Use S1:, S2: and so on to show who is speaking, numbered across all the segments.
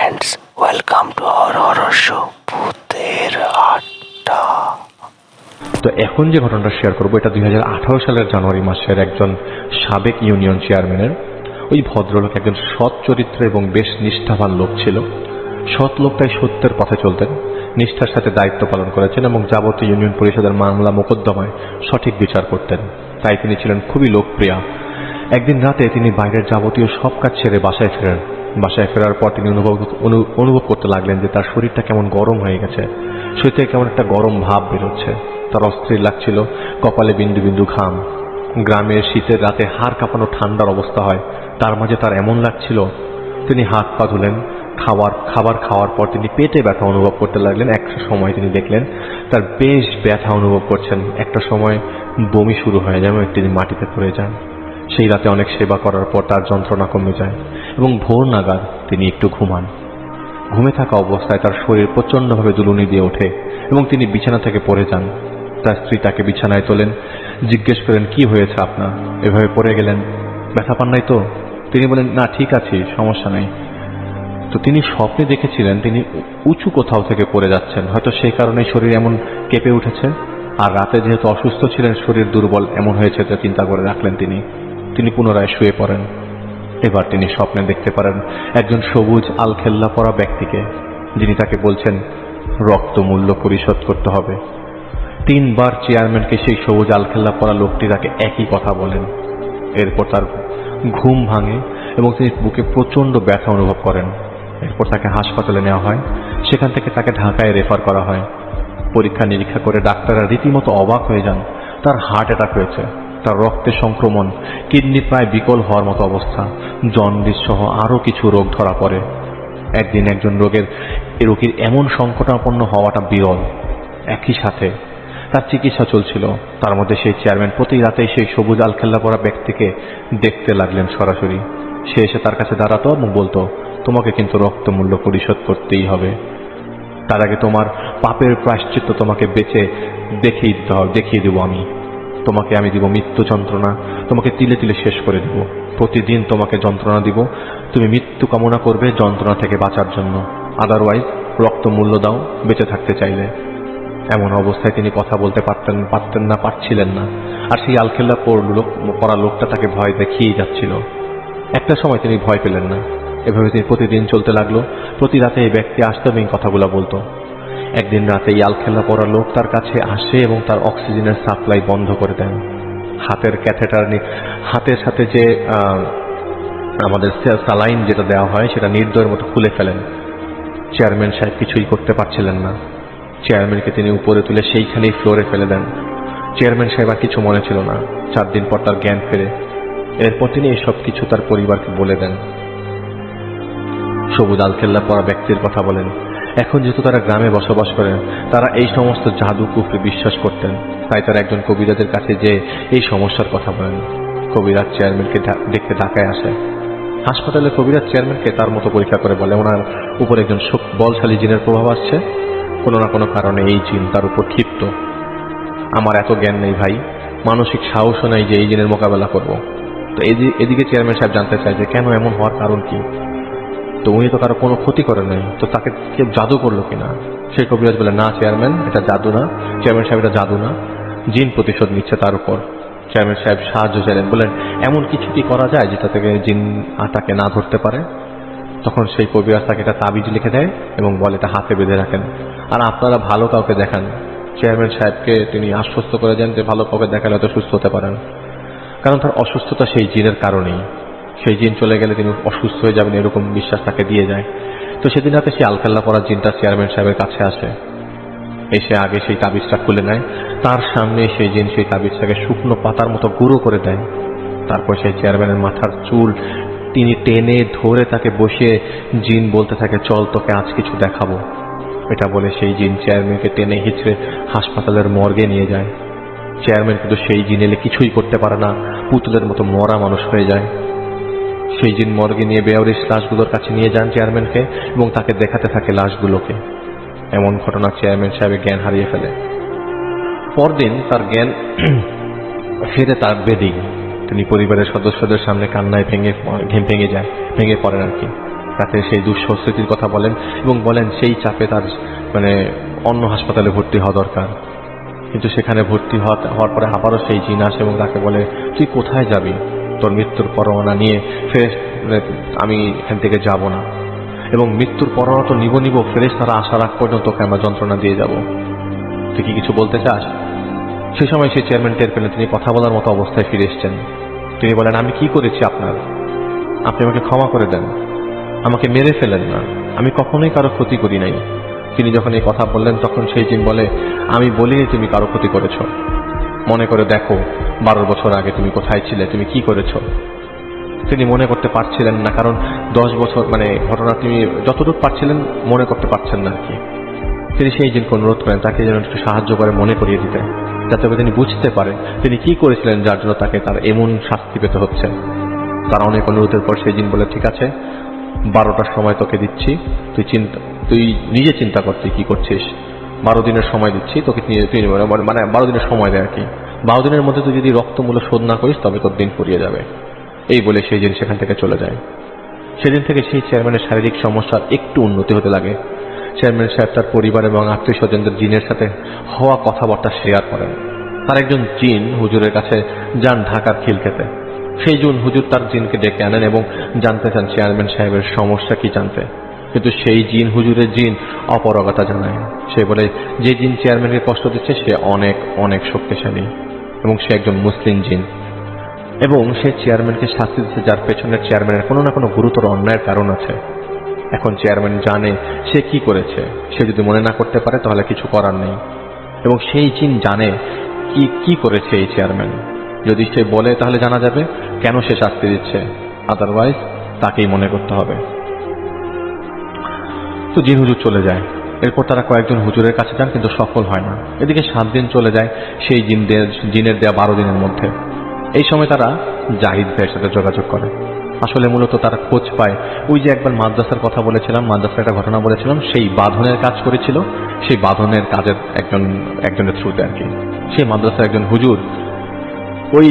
S1: friends, welcome to our horror show ভূতের আড্ডা।
S2: তো এখন যে ঘটনাটা শেয়ার করবো এটা 2018 সালের জানুয়ারি মাসের একজন সাবেক ইউনিয়ন চেয়ারম্যানের। ওই ভদ্রলোক একজন সৎ চরিত্র এবং বেশ নিষ্ঠাবান লোক ছিল। সৎ লোকটাই সত্যের পথে চলতেন, নিষ্ঠার সাথে দায়িত্ব পালন করেছেন এবং যাবতীয় ইউনিয়ন পরিষদের মামলা মোকদ্দমায় সঠিক বিচার করতেন। তাই তিনি ছিলেন খুবই লোকপ্রিয়। একদিন রাতে তিনি বাইরের যাবতীয় সব কাজ ছেড়ে বাসায় ফেরেন। বাসায় ফেরার পর তিনি অনুভব করতে লাগলেন যে তার শরীরটা কেমন গরম হয়ে গেছে, শরীর থেকে কেমন একটা গরম ভাব বেরোচ্ছে। তার অস্থির লাগছিল, কপালে বিন্দু বিন্দু ঘাম। গ্রামের শীতের রাতে হাড় কাঁপানো ঠান্ডার অবস্থা হয়, তার মাঝে তার এমন লাগছিল। তিনি হাত পা ধুলেন। খাবার খাওয়ার পর তিনি পেটে ব্যথা অনুভব করতে লাগলেন। একটা সময় তিনি দেখলেন তার বেশ ব্যথা অনুভব করছেন। একটা সময় বমি শুরু হয়ে যায় এবং তিনি মাটিতে পড়ে যান। সেই রাতে অনেক সেবা করার পর তার যন্ত্রণা কমে যায় এবং ভোর নাগাদ তিনি একটু ঘুমান। ঘুমে থাকা অবস্থায় তার শরীর প্রচণ্ডভাবে দুলুনি দিয়ে ওঠে এবং তিনি বিছানা থেকে পড়ে যান। তার স্ত্রী তাকে বিছানায় তোলেন, জিজ্ঞেস করেন, কি হয়েছে আপনার, এভাবে পড়ে গেলেন, ব্যথা পান নাই তো? তিনি বলেন, না ঠিক আছি, সমস্যা নেই। তো তিনি স্বপ্নে দেখেছিলেন তিনি উঁচু কোথাও থেকে পড়ে যাচ্ছেন, হয়তো সেই কারণে শরীর এমন কেঁপে উঠেছে। আর রাতে যেহেতু অসুস্থ ছিলেন, শরীর দুর্বল এমন হয়েছে তো চিন্তা করে রাখলেন তিনি পুনরায় শুয়ে পড়েন। এবার তিনি স্বপ্নে দেখতে পারেন একজন সবুজ আলখেল্লা পরা ব্যক্তিকে, যিনি তাকে বলছেন রক্ত মূল্য পরিশোধ করতে হবে। 3 বার চেয়ারম্যানকে সেই সবুজ আলখেল্লা পরা লোকটি তাকে একই কথা বলেন। এরপর তার ঘুম ভাঙে এবং তিনি বুকে প্রচণ্ড ব্যথা অনুভব করেন। এরপর তাকে হাসপাতালে নেওয়া হয়, সেখান থেকে তাকে ঢাকায় রেফার করা হয়। পরীক্ষা নিরীক্ষা করে ডাক্তাররা রীতিমতো অবাক হয়ে যান। তার হার্ট অ্যাটাক হয়েছে, তার রক্তে সংক্রমণ, কিডনি প্রায় বিকল হওয়ার মতো অবস্থা, জন্ডিস সহ আরও কিছু রোগ ধরা পড়ে। একদিন একজন রোগীর এমন সংকটাপন্ন হওয়াটা বিরল। একই সাথে তার চিকিৎসা চলছিল, তার মধ্যে সেই চেয়ারম্যান প্রতি রাতেই সেই সবুজ আলখেল্লা পরা ব্যক্তিকে দেখতে লাগলেন সরাসরি। সে এসে তার কাছে দাঁড়াতো এবং বলতো, তোমাকে কিন্তু রক্ত মূল্য পরিশোধ করতেই হবে। তার আগে তোমার পাপের প্রায়শ্চিত্ত তোমাকে বেঁচে দেখিয়ে দেবো তোমাকে আমি দিব মৃত্যু যন্ত্রণা, তোমাকে তিলে তিলে শেষ করে দিব। প্রতিদিন তোমাকে যন্ত্রণা দিব, তুমি মৃত্যু কামনা করবে যন্ত্রণা থেকে বাঁচার জন্য। আদারওয়াইজ রক্ত মূল্য দাও বেঁচে থাকতে চাইলে। এমন অবস্থায় তিনি কথা বলতে পারছিলেন না। আর সেই আলখেল্লা পরা লোকটা তাকে ভয় দেখিয়েই যাচ্ছিল। একটা সময় তিনি ভয় পেলেন না। এভাবে তিনি প্রতিদিন চলতে লাগলো। প্রতি রাতে এই ব্যক্তি আসতো এবং কথাগুলো বলতো। একদিন রাতে এই আলখেল্লা পরা লোক তার কাছে আসে এবং তার অক্সিজেনের সাপ্লাই বন্ধ করে দেন। হাতের ক্যাথেটার, হাতের সাথে যে আমাদের স্যালাইন যেটা দেওয়া হয় সেটা নির্দয়ের মতো খুলে ফেলেন। চেয়ারম্যান সাহেব কিছুই করতে পারছিলেন না। চেয়ারম্যানকে তিনি উপরে তুলে সেইখানেই ফ্লোরে ফেলে দেন। চেয়ারম্যান সাহেব আর কিছু মনে ছিল না। 4 দিন পর তার জ্ঞান ফেরে। এরপর তিনি এইসব কিছু তার পরিবারকে বলে দেন। সবুজ আলখেল্লা পরা ব্যক্তির কথা বলেন। এখন যেহেতু তারা গ্রামে বসবাস করেন, তারা এই সমস্ত জাদু কুফরি বিশ্বাস করতেন। তাই তারা একজন কবিরাজের কাছে যে এই সমস্যার কথা বলেন। কবিরাজ চেয়ারম্যানকে দেখতে ঢাকায় আসে। হাসপাতালে কবিরাজ চেয়ারম্যানকে তার মতো পরীক্ষা করে বলে, ওনার উপর একজন বলশালী জিনের প্রভাব আসছে। কোনো না কোনো কারণে এই জিন তার উপর ক্ষিপ্ত। আমার এত জ্ঞান নেই ভাই, মানসিক সাহসও নাই যে এই জিনের মোকাবেলা করব। তো এদিকে চেয়ারম্যান সাহেব জানতে চায় যে কেন এমন হওয়ার কারণ কি। তো উনি তো কারো কোনো ক্ষতি করে নাই, তো তাকে কেউ জাদু করলো কিনা। সেই কবিরাজ বলে, না চেয়ারম্যান, এটা জাদু না। চেয়ারম্যান সাহেব, এটা জাদু না, জিন প্রতিশোধ নিচ্ছে তার উপর। চেয়ারম্যান সাহেব সাহায্য চাইলেন, বললেন এমন কিছু কি করা যায় যেটা থেকে জিন তাকে না ধরতে পারে। তখন সেই কবিরাজ তাকে একটা তাবিজ লিখে দেয় এবং বলে এটা হাতে বেঁধে রাখেন, আর আপনারা ভালো কাউকে দেখান। চেয়ারম্যান সাহেবকে তিনি আশ্বস্ত করে দেন যে ভালো কাউকে দেখালে হয়তো সুস্থ হতে পারেন, কারণ তার অসুস্থতা সেই জিনের কারণেই। সেই জিন চলে গেলে তিনি অসুস্থ হয়ে যাবেন, এরকম বিশ্বাস তাকে দিয়ে যায়। তো সেদিন রাতে সেই আলখেল্লা পরা জিনটা চেয়ারম্যান সাহেবের কাছে আসে। এসে আগে সেই তাবিজটা খুলে নেয়। তার সামনে সেই জিন সেই তাবিজটাকে শুকনো পাতার মতো গুঁড়ো করে দেয়। তারপর সেই চেয়ারম্যানের মাথার চুল তিনি টেনে ধরে তাকে বসিয়ে জিন বলতে থাকে, চল তোকে আজ কিছু দেখাবো। এটা বলে সেই জিন চেয়ারম্যানকে টেনে হিঁচড়ে হাসপাতালের মর্গে নিয়ে যায়। চেয়ারম্যান কিন্তু সেই জিন এলে কিছুই করতে পারে না, পুতুলের মতো মরা মানুষ হয়ে যায়। সেই জিন মর্গে নিয়ে বেয়ারিশ লাশগুলোর কাছে নিয়ে যান চেয়ারম্যানকে এবং তাকে দেখাতে থাকে লাশগুলোকে। এমন ঘটনা চেয়ারম্যান সাহেবের জ্ঞান হারিয়ে ফেলে। পরদিন তার জ্ঞান ফেরে তার বেদি। তিনি পরিবারের সদস্যদের সামনে কান্নায় ভেঙে পড়েন আর কি। তাকে সেই দুঃস্মৃতির কথা বলেন এবং বলেন সেই চাপে তার মানে অন্য হাসপাতালে ভর্তি হওয়া দরকার। কিন্তু সেখানে ভর্তি হওয়ার পরে আবারও সেই জিন আসে এবং তাকে বলে, তুই কোথায় যাবি? তোর মৃত্যুর পরোয়ানা নিয়ে ফেরেশ আমি এখান থেকে যাব না, এবং মৃত্যুর পরোয়ানা তো নিব ফেরেশতারা আসার আগ পর্যন্ত তোকে আমরা যন্ত্রণা দিয়ে যাব। তুই কি কিছু বলতে চাস? সেই সময় সেই চেয়ারম্যান টের পেলেন তিনি কথা বলার মতো অবস্থায় ফিরে এসছেন। তিনি বলেন, আমি কি করেছি আপনার? আপনি আমাকে ক্ষমা করে দেন, আমাকে মেরে ফেলেন না, আমি কখনোই কারো ক্ষতি করি নাই। তিনি যখন এই কথা বললেন তখন সেই জিন বলে, আমি বলিনি তুমি কারো ক্ষতি করেছ, মনে করে দেখো 12 বছর আগে তুমি কোথায় ছিলে, তুমি কি করেছ। তিনি মনে করতে পারছিলেন না, কারণ 10 বছর মানে ঘটনা তিনি যতটুকু পারছিলেন মনে করতে পারছেন না আর কি। তিনি সেই জিনকে অনুরোধ করেন তাকে যেন একটু সাহায্য করে মনে করিয়ে দিতে, যাতে তিনি বুঝতে পারেন তিনি কি করেছিলেন যার জন্য তাকে তার এমন শাস্তি পেতে হচ্ছে। তার অনেক অনুরোধের পর সেই জিন বলে, ঠিক আছে 12টার সময় তোকে দিচ্ছি, তুই নিজে চিন্তা কর তুই কি করছিস। 12 দিনের সময় দিচ্ছি তোকে, মানে 12 দিনের সময় দেয় আর কি। 12 দিনের মধ্যে তুই যদি রক্তমূল্য শোধ না করিস তবে তোর দিন ফুরিয়ে যাবে। এই বলে সেই জিন সেখান থেকে চলে যায়। সেদিন থেকে সেই চেয়ারম্যানের শারীরিক সমস্যার একটু উন্নতি হতে লাগে। চেয়ারম্যান সাহেব তার পরিবার এবং আত্মীয় স্বজনদের জিনের সাথে হওয়া কথাবার্তা শেয়ার করেন। তার একজন জিন হুজুরের কাছে যান ঢাকার খিলক্ষেতে। সেই জন হুজুর তার জিনকে ডেকে আনেন এবং জানতে চান চেয়ারম্যান সাহেবের সমস্যা কি জানতে। কিন্তু সেই জিন হুজুরের জিন অপারগতা জানায়। সে বলে যে জিন চেয়ারম্যানকে কষ্ট দিচ্ছে সে অনেক অনেক শক্তিশালী এবং সে একজন মুসলিম জিন, এবং সে চেয়ারম্যানকে শাস্তি দিচ্ছে যার পেছনে চেয়ারম্যানের কোনো না কোনো গুরুতর অন্যায়ের কারণ আছে। এখন চেয়ারম্যান জানে সে কি করেছে, সে যদি মনে না করতে পারে তাহলে কিছু করার নেই, এবং সেই জিন জানে কি করেছে এই চেয়ারম্যান। যদি সে বলে তাহলে জানা যাবে কেন সে শাস্তি দিচ্ছে, আদারওয়াইজ তাকেই মনে করতে হবে। তো জিন হুজুর চলে যায়। এরপর তারা কয়েকজন হুজুরের কাছে যান কিন্তু সফল হয় না। এদিকে 7 দিন চলে যায় সেই জিনের দেয়া 12 দিনের মধ্যে। এই সময় তারা জাহিদ ভাইয়ের সাথে যোগাযোগ করে। আসলে মূলত তারা খোঁজ পায় ওই যে একবার মাদ্রাসার কথা বলেছিলাম, মাদ্রাসার একটা ঘটনা বলেছিলাম, সেই বাঁধনের কাজ করেছিল, সেই বাঁধনের কাজের একজনের থ্রুতে আর কি। সেই মাদ্রাসার একজন হুজুর ওই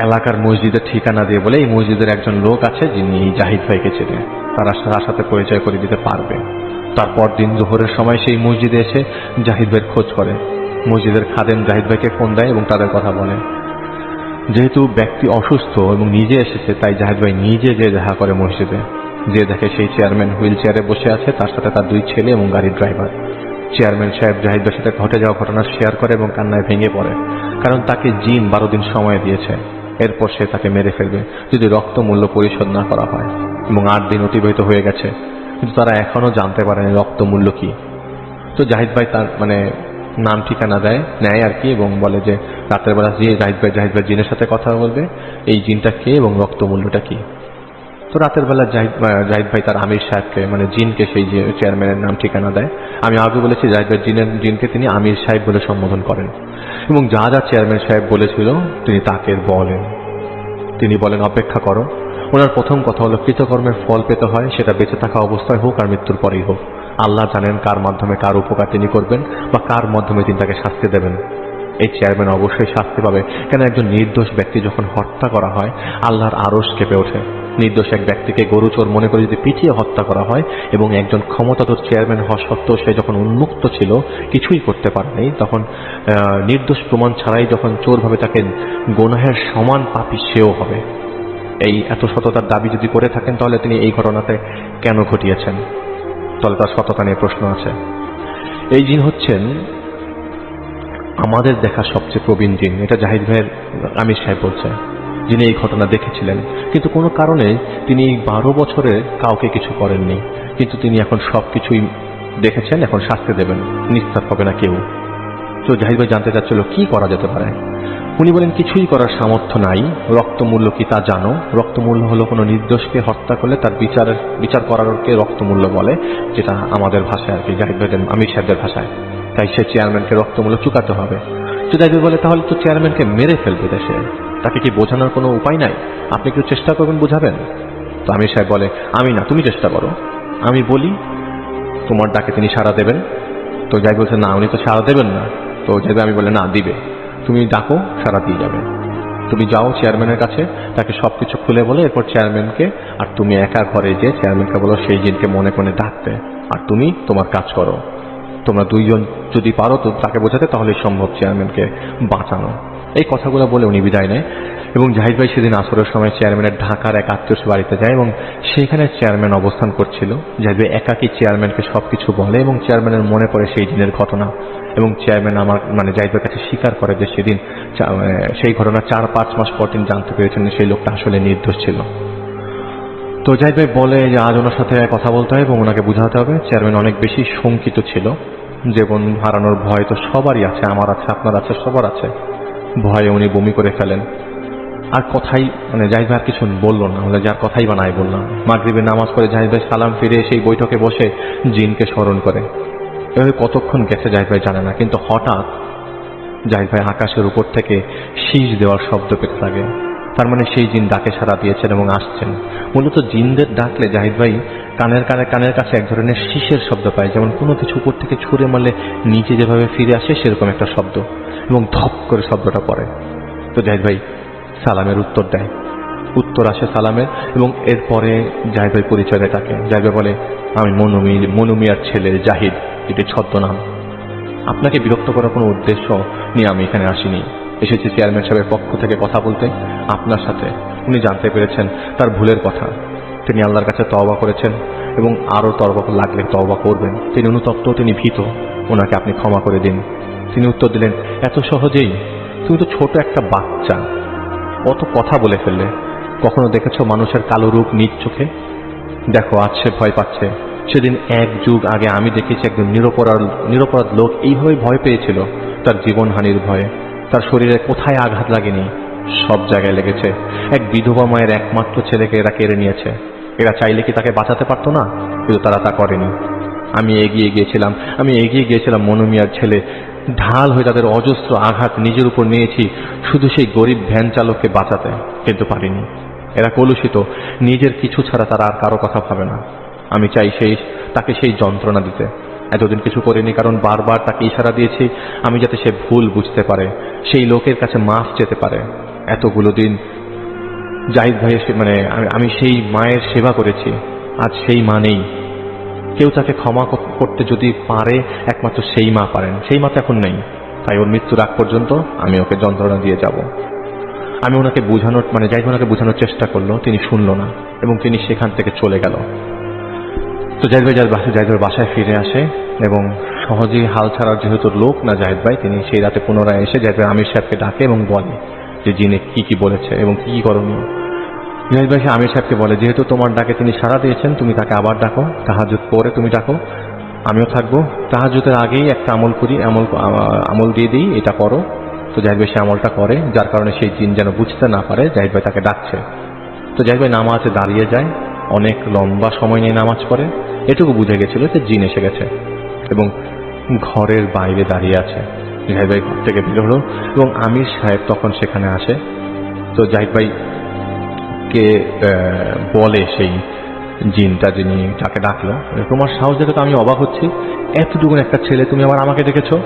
S2: এলাকার মসজিদের ঠিকানা দিয়ে বলে এই মসজিদের একজন লোক আছে যিনি জাহিদ ভাইকে চেনে, তার সাথে পরিচয় করে দিতে পারবে। তারপর দিন জোহরের সময় সেই মসজিদে এসে জাহিদ ভাইয়ের খোঁজ করে। মসজিদের খাদেম জাহিদ ভাইকে ফোন দেয় এবং তাদের কথা বলে। যেহেতু ব্যক্তি অসুস্থ এবং নিজে এসেছে, তাই জাহিদ ভাই নিজে যে দেখা করে মসজিদে, যে দেখে সেই চেয়ারম্যান হুইল চেয়ারে বসে আছে, তার সাথে তার 2 ছেলে এবং গাড়ির ড্রাইভার। চেয়ারম্যান সাহেব জাহিদ ভাইয়ের সাথে ঘটে যাওয়া ঘটনা শেয়ার করে এবং কান্নায় ভেঙে পড়ে, কারণ তাকে জিন 12 দিন সময় দিয়েছে। এরপর সে তাকে মেরে ফেলবে যদি রক্ত মূল্য পরিশোধ না করা হয়, এবং 8 দিন অতিবাহিত হয়ে গেছে কিন্তু তারা এখনো জানতে পারেনি রক্ত মূল্য কি। তো জাহিদ ভাই তার নাম ঠিকানা নেয় আর কি, এবং বলে যে রাতের বেলা জাহিদ ভাই জিনের সাথে কথা বলবে, এই জিনটা কে এবং রক্ত মূল্যটা কি। তো রাতের বেলা জাহিদ ভাই তার আমির সাহেবকে জিনকে সেই চেয়ারম্যানের নাম ঠিকানা দেয়। আমি আগে বলেছি জাহিদ ভাই জিনকে তিনি আমির সাহেব বলে সম্বোধন করেন, এবং যা যা চেয়ারম্যান সাহেব বলেছিল তিনি তাকে বলেন। তিনি বলেন অপেক্ষা করো। ওনার প্রথম কথা হলো কৃতকর্মের ফল পেতে হয়, সেটা বেঁচে থাকা অবস্থায় হোক আর মৃত্যুর পরেই হোক। আল্লাহ জানেন কার মাধ্যমে কার উপকার তিনি করবেন বা কার মাধ্যমে তিনি তাকে শাস্তি দেবেন। এই চেয়ারম্যান অবশ্যই শাস্তি পাবে, কেন একজন নির্দোষ ব্যক্তি যখন হত্যা করা হয় আল্লাহর আরশ কেঁপে ওঠে। নির্দোষ এক ব্যক্তিকে গরু চোর মনে করে যদি পিটিয়ে হত্যা করা হয়, এবং একজন ক্ষমতাধর চেয়ারম্যান হওয়া সত্ত্বেও সে যখন উন্মুক্ত ছিল, কিছুই করতে পারেনি, তখন নির্দোষ প্রমাণ ছাড়াই যখন চোর ভাবে তাকে গুনাহের সমান পাপী সেও হবে। এই এত সততার দাবি যদি করে থাকেন তাহলে তিনি এই ঘটনাতে কেন ঘটিয়েছেন, তাহলে তার সততা নিয়ে প্রশ্ন আছে। এই জিন হচ্ছেন আমাদের দেখা সবচেয়ে প্রবীণ জিন, এটা জাহিদ ভাইয়ের আমির সাহেব বলছে, যিনি এই ঘটনা দেখেছিলেন। কিন্তু কোনো কারণে তিনি 12 বছরে কাউকে কিছু করেননি, কিন্তু তিনি এখন সবকিছুই দেখেছেন, এখন শাস্তি দেবেন, নিস্তার হবে না কেউ। তো জাহিদ ভাই জানতে চাচ্ছিল কি করা যেতে পারে। উনি বলেন কিছুই করার সামর্থ্য নাই। রক্তমূল্য কি তা জানো? রক্তমূল্য হলো কোনো নির্দোষকে হত্যা করলে তার বিচার করারকে রক্তমূল্য বলে, যেটা আমাদের ভাষায় আর কি, জাহিদ ভাই আমির সাহেবদের ভাষায়। তাই সে চেয়ারম্যানকে রক্তমূল্য চুকাতে হবে। তো জাহিদ ভাই বলে তাহলে তো চেয়ারম্যানকে মেরে ফেলবে দেশে, তাকে কি বোঝানোর কোনো উপায় নাই? আপনি কি চেষ্টা করবেন বোঝাবেন? তো আমির সাহেব বলে আমি না, তুমি চেষ্টা করো, আমি বলি তোমার ডাকে তিনি সাড়া দেবেন। তো জাহিদ বলছে না, উনি তো সাড়া দেবেন না। তো জাহিদ আমি বলে না, দিবে, তুমি ডাকো, সাড়া দিয়ে যাবে। তুমি যাও চেয়ারম্যানের কাছে, তাকে সবকিছু খুলে বলে, এরপর চেয়ারম্যানকে আর তুমি একা ঘরে যে চেয়ারম্যানকে বলো সেই জিনকে মনে মনে ডাকতে, আর তুমি তোমার কাজ করো। তোমরা দুইজন যদি পারো তো তাকে বোঝাতে, তাহলে সম্ভব চেয়ারম্যানকে বাঁচানো। এই কথাগুলো বলে উনি বিদায় নেয় এবং জাহিদ ভাই সেদিন আসরের সময় চেয়ারম্যানের ঢাকার এক আত্মীয় বাড়িতে যায় এবং সেখানে চেয়ারম্যান অবস্থান করছিল। জাহিদ ভাই একাকী চেয়ারম্যানকে সবকিছু বলে এবং চেয়ারম্যানের মনে পড়ে সেই দিনের ঘটনা এবং চেয়ারম্যান জাহিদ ভাইয়ের কাছে স্বীকার করে যে সেদিন সেই ঘটনা 4-5 মাস পর তিনি জানতে পেরেছেন যে সেই লোকটা আসলে নির্দোষ ছিল। তো জাহিদ ভাই বলে যে আজ ওনার সাথে কথা বলতে হবে এবং ওনাকে বোঝাতে হবে। চেয়ারম্যান অনেক বেশি শঙ্কিত ছিল, জীবন হারানোর ভয় তো সবারই আছে, আমার আছে, আপনার আছে, সবার আছে। ভয়ে উনি বমি করে ফেলেন। আর কথাই জাহিদ ভাই আর কিছু বললো না, বলে যার কথাই বা নাই বললাম। মাগরিবের নামাজ পড়ে জাহিদ ভাই সালাম ফিরে সেই বৈঠকে বসে জিনকে স্মরণ করে। এভাবে কতক্ষণ গেছে জাহিদ ভাই জানে না, কিন্তু হঠাৎ জাহিদ ভাই আকাশের উপর থেকে শীষ দেওয়ার শব্দ পেতে লাগে। তার মানে সেই জিন ডাকে সাড়া দিয়েছেন এবং আসছেন। মূলত জিনদের ডাকলে জাহিদ ভাই কানের কাছে এক ধরনের শীষের শব্দ পায়, যেমন কোনো কিছু উপর থেকে ছুঁড়ে মারলে নিচে যেভাবে ফিরে আসে সেরকম একটা শব্দ, এবং ধপ করে শব্দটা পড়ে। তো জাহিদ ভাই সালামের উত্তর দেয়, উত্তর আসে সালামের, এবং এরপরে জাহিদ ভাই পরিচয় দেয় তাকে। জাহিদ ভাই বলে, আমি মনু মিয়ার ছেলে জাহিদ, এটি ছদ্মনাম। আপনাকে বিরক্ত করার কোনো উদ্দেশ্য নিয়ে আমি এখানে আসিনি, এসেছি চেয়ারম্যান সাহেবের পক্ষ থেকে কথা বলতে আপনার সাথে। উনি জানতে পেরেছেন তার ভুলের কথা, তিনি আল্লাহর কাছে তওবা করেছেন এবং আরও তওবা লাগলে তওবা করবেন। তিনি অনুতপ্ত, তিনি ভীত, ওনাকে আপনি ক্ষমা করে দিন। তিনি উত্তর দিলেন, এত সহজেই? তুমি তো ছোট একটা বাচ্চা, কত কথা বলে ফেললে। কখনো দেখেছো মানুষের কালো রূপ নিজ চোখে? দেখো আজ সে ভয় পাচ্ছে। সেদিন 1 যুগ আগে আমি দেখেছি একজন নিরপরাধ লোক এইভাবে ভয় পেয়েছিল, তার জীবনহানির ভয়ে। তার শরীরে কোথায় আঘাত লাগেনি, সব জায়গায় লেগেছে। এক বিধবা মায়ের একমাত্র ছেলেকে এরা কেড়ে নিয়েছে। এরা চাইলে কি তাকে বাঁচাতে পারতো না? কিন্তু তারা তা করেনি। আমি এগিয়ে গিয়েছিলাম মনু মিয়ার ছেলে ঢাল হয়ে তাদের অজস্র আঘাত নিজের উপর নিয়েছি শুধু সেই গরিব ভ্যান চালককে বাঁচাতে, কিন্তু পারিনি। এরা কলুষিত, নিজের কিছু ছাড়া তারা আর কারো কথা ভাবে না। আমি চাই তাকে সেই যন্ত্রণা দিতে। এতদিন কিছু করিনি, কারণ বারবার তাকে ইশারা দিয়েছি আমি যাতে সে ভুল বুঝতে পারে, সেই লোকের কাছে মাফ চেতে পারে। এতগুলো দিন জাহিদ ভাইয়ের আমি সেই মায়ের সেবা করেছি, আজ সেই মা নেই। কেউ তাকে ক্ষমা করতে যদি পারে একমাত্র সেই মা পারেন, সেই মা তো এখন নেই। তাই ওর মৃত্যুর আগ পর্যন্ত আমি ওকে যন্ত্রণা দিয়ে যাব। আমি ওনাকে জাহিদ ওনাকে বোঝানোর চেষ্টা করলো, তিনি শুনল না এবং তিনি সেখান থেকে চলে গেল। তো জাহিদ ভাই বাসায় ফিরে আসে এবং সহজেই হাল ছাড়ার যেহেতু লোক না জাহিদ ভাই, তিনি সেই রাতে পুনরায় এসে জাহিদ ভাই আমির সাহেবকে ডাকে এবং বলে যে জিনে কি বলেছে এবং কি করণীয়। জাহিদ ভাই আমির সাহেবকে বলে, যেহেতু তোমার ডাকে তিনি সাড়া দিয়েছেন, তুমি তাকে আবার ডাকো, তাহাজ্জুদ পরে তুমি ডাকো, আমিও থাকবো। তাহাজ্জুদের আগেই একটা আমল দিয়ে দিই, এটা করো। তো জাহিদ ভাই সে আমলটা করে, যার কারণে সেই জিন যেন বুঝতে না পারে জাহিদ ভাই তাকে ডাকছে। তো জাহিদ ভাই নামাজে দাঁড়িয়ে যায়, অনেক লম্বা সময় নিয়ে নামাজ পড়ে। এটুকু বুঝে গেছিল যে জিন এসে গেছে এবং ঘরের বাইরে দাঁড়িয়ে আছে। জাহিদ ভাই ঘর থেকে বের হলো এবং আমির সাহেব তখন সেখানে আসে। তো জাহিদ ভাই কে বলে সেই জিনটা, যিনি তাকে ডাকলো, তোমার সাহস দেখে তো আমি অবাক হচ্ছি, এতটুকুন একটা ছেলে তুমি আবার আমাকে ডেকেছো।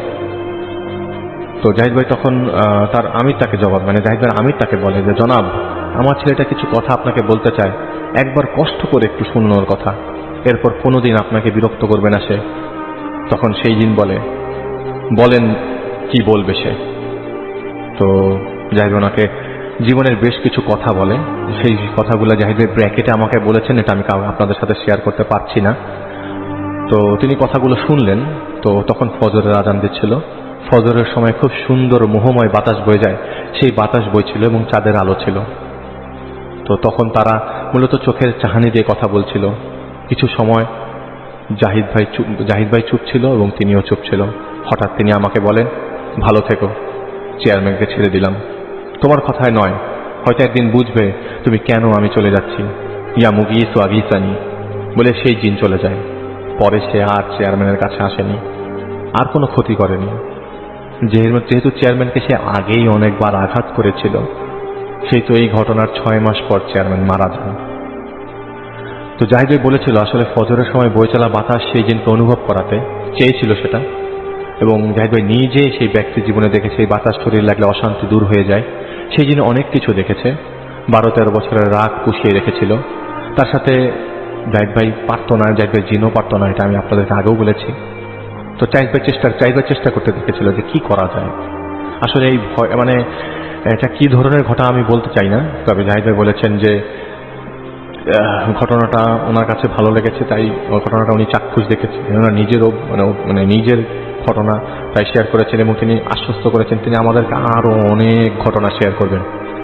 S2: তো জাহিদ ভাই তখন তার আমির তাকে জবাব জাহিদ ভাই আমির তাকে বলে যে, জনাব, আমার ছেলেটা কিছু কথা আপনাকে বলতে চায়, একবার কষ্ট করে একটু শুনুন ওর কথা, এরপর কোনোদিন আপনাকে বিরক্ত করবে না সে। তখন সেই জিন বলেন কি বলবে সে। তো জাহিদ ওনাকে জীবনের বেশ কিছু কথা বলে, সেই কথাগুলো জাহিদ ভাই ব্র্যাকেটে আমাকে বলেছেন, এটা আমি আপনাদের সাথে শেয়ার করতে পারছি না। তো তিনি কথাগুলো শুনলেন। তো তখন ফজরের আজান দিচ্ছিল। ফজরের সময় খুব সুন্দর মোহময় বাতাস বয়ে যায়, সেই বাতাস বইছিল এবং চাঁদের আলো ছিল। তো তখন তারা মূলত চোখের চাহানি দিয়ে কথা বলছিল। কিছু সময় জাহিদ ভাই চুপ ছিল এবং তিনিও চুপ ছিল। হঠাৎ তিনি আমাকে বলেন, ভালো থেকো, চেয়ারম্যানকে ছেড়ে দিলাম, তোমার কথায় নয়, হয়তো একদিন বুঝবে তুমি কেন আমি চলে যাচ্ছি। ইয়া মুগিস আগিসানি বলে সেই জিন চলে যায়। পরে সে আর চেয়ারম্যানের কাছে আসেনি, আর কোনো ক্ষতি করেনি। যেহেতু চেয়ারম্যানকে সে আগেই অনেকবার আঘাত করেছিল, সেই তো এই ঘটনার 6 মাস পর চেয়ারম্যান মারা যান। তো জাহিদ ভাই বলেছিল আসলে ফজরের সময় বয়ে চলা বাতাস সেই জিনকে অনুভব করাতে চেয়েছিল সেটা, এবং জাহিদ ভাই নিজে সেই ব্যক্তির জীবনে দেখে সেই বাতাস শরীর লাগলে অশান্তি দূর হয়ে যায়, সেই যিনি অনেক কিছু দেখেছে, 12-13 বছরের রাগ পুষিয়ে রেখেছিল। তার সাথে জাহিদ ভাই পারতো না, জাহিদ ভাই জিনও পারতো না, এটা আমি আপনাদেরকে আগেও বলেছি। তো জাহিদ ভাই চেষ্টা করতে দেখেছিল যে কি করা যায়। আসলে এই ভয় মানে এটা কি ধরনের ঘটনা আমি বলতে চাই না, তবে জাহিদ ভাই বলেছেন যে ঘটনাটা ওনার কাছে ভালো লেগেছে, তাই ঘটনাটা উনি চাক্ষুষ দেখেছেন, ওনার নিজেরও মানে নিজের ঘটনা তাই শেয়ার করেছেন, এবং তিনি আশ্বস্ত করেছেন তিনি আমাদেরকে আরো অনেক ঘটনা শেয়ার করবেন।